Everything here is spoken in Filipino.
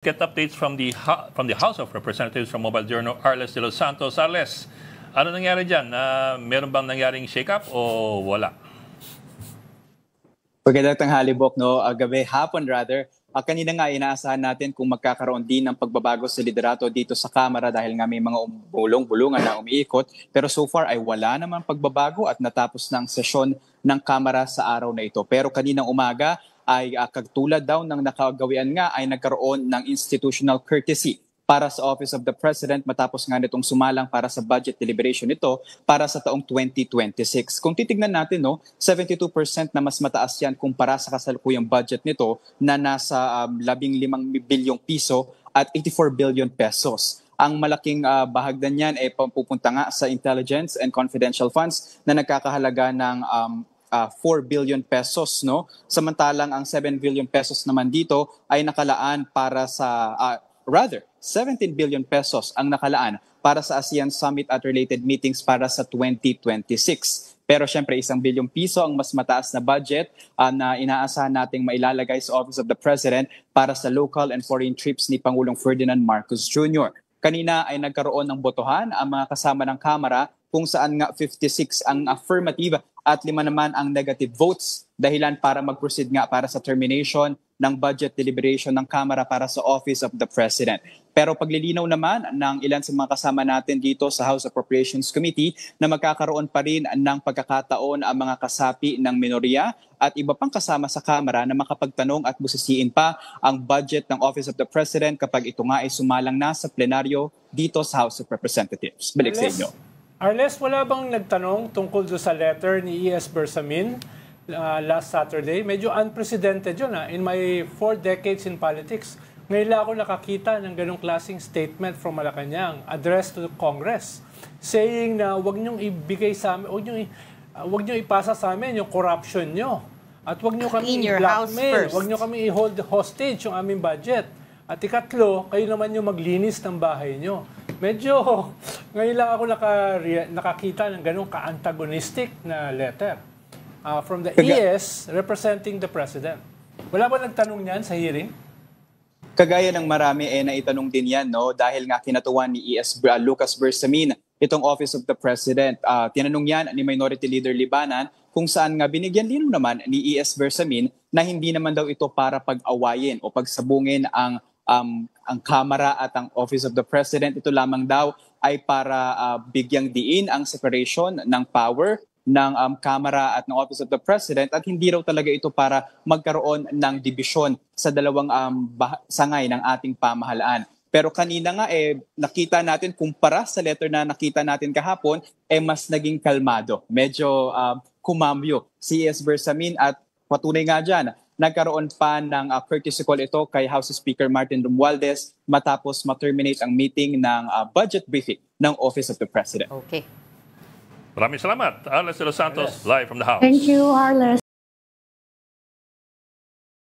Get updates from the House of Representatives from Mobile Journal, Arles de los Santos. Arles, ano nangyari dyan? Meron bang nangyaring shake-up o wala? Magandang tanghali, Bok, no? Hapon rather. Kanina nga inaasahan natin kung magkakaroon din ng pagbabago sa liderato dito sa Kamara dahil nga may mga bulong-bulungan na umiikot. Pero so far ay wala naman pagbabago at natapos ng sesyon ng Kamara sa araw na ito. Pero kaninang umaga ay kagtulad daw ng nakagawian nga ay nagkaroon ng institutional courtesy para sa Office of the President matapos nga nitong sumalang para sa budget deliberation nito para sa taong 2026. Kung titignan natin, 72% na mas mataas yan kumpara sa kasalukuyang budget nito na nasa 15 bilyong piso at 84 billion pesos. Ang malaking bahagdan niyan ay pupunta nga sa intelligence and confidential funds na nagkakahalaga ng 4 billion pesos, no? Samantalang ang 7 billion pesos naman dito ay nakalaan para sa 17 billion pesos ang nakalaan para sa ASEAN Summit at related meetings para sa 2026. Pero syempre 1 bilyong piso ang mas mataas na budget na inaasahan nating mailalagay sa Office of the President para sa local and foreign trips ni Pangulong Ferdinand Marcos Jr. Kanina ay nagkaroon ng botohan ang mga kasama ng Kamara kung saan nga 56 ang affirmative at 5 naman ang negative votes, dahilan para mag-proceed nga para sa termination ng budget deliberation ng Kamara para sa Office of the President. Pero paglilinaw naman ng ilan sa mga kasama natin dito sa House Appropriations Committee na magkakaroon pa rin ng pagkakataon ang mga kasapi ng minorya at iba pang kasama sa Kamara na makapagtanong at busisiin pa ang budget ng Office of the President kapag ito nga ay sumalang na sa plenaryo dito sa House of Representatives. Balik sa inyo. Arles, wala bang nagtanong tungkol sa letter ni E.S. Bersamin last Saturday? Medyo unprecedented yun. In my 4 decades in politics, ngayon lang ako nakakita ng ganong klaseng statement from Malacanang, address to the Congress, saying na huwag niyong ibigay sa amin, huwag niyong ipasa sa amin yung corruption niyo. At huwag niyo kami i-blackmail, huwag niyo kami i-hold hostage yung aming budget. At ikatlo, kayo naman yung maglinis ng bahay niyo. Medyo, ngayon lang ako nakakita ng ganong ka-antagonistic na letter from the ES representing the President. Wala ba nagtanong niyan sa hearing? Kagaya ng marami naitanong din yan, dahil nga kinatuwan ni ES Lucas Bersamin itong Office of the President. Tinanong yan ni Minority Leader Libanan kung saan nga binigyan din naman ni ES Bersamin na hindi naman daw ito para pag-awayin o pagsabungin ang Kamara at ang Office of the President. Ito lamang daw ay para bigyang diin ang separation ng power ng Kamara at ng Office of the President at hindi raw talaga ito para magkaroon ng dibisyon sa dalawang sangay ng ating pamahalaan. Pero kanina nga nakita natin kumpara sa letter na nakita natin kahapon mas naging kalmado. Medyo kumambyo si E.S. Bersamin at patunay nga dyan. Nagkaroon pa ng courtesy call ito kay House Speaker Martin Romualdez matapos ma-terminate ang meeting ng budget briefing ng Office of the President. Maraming salamat. Arles de los Santos, live from the House. Thank you, Arles.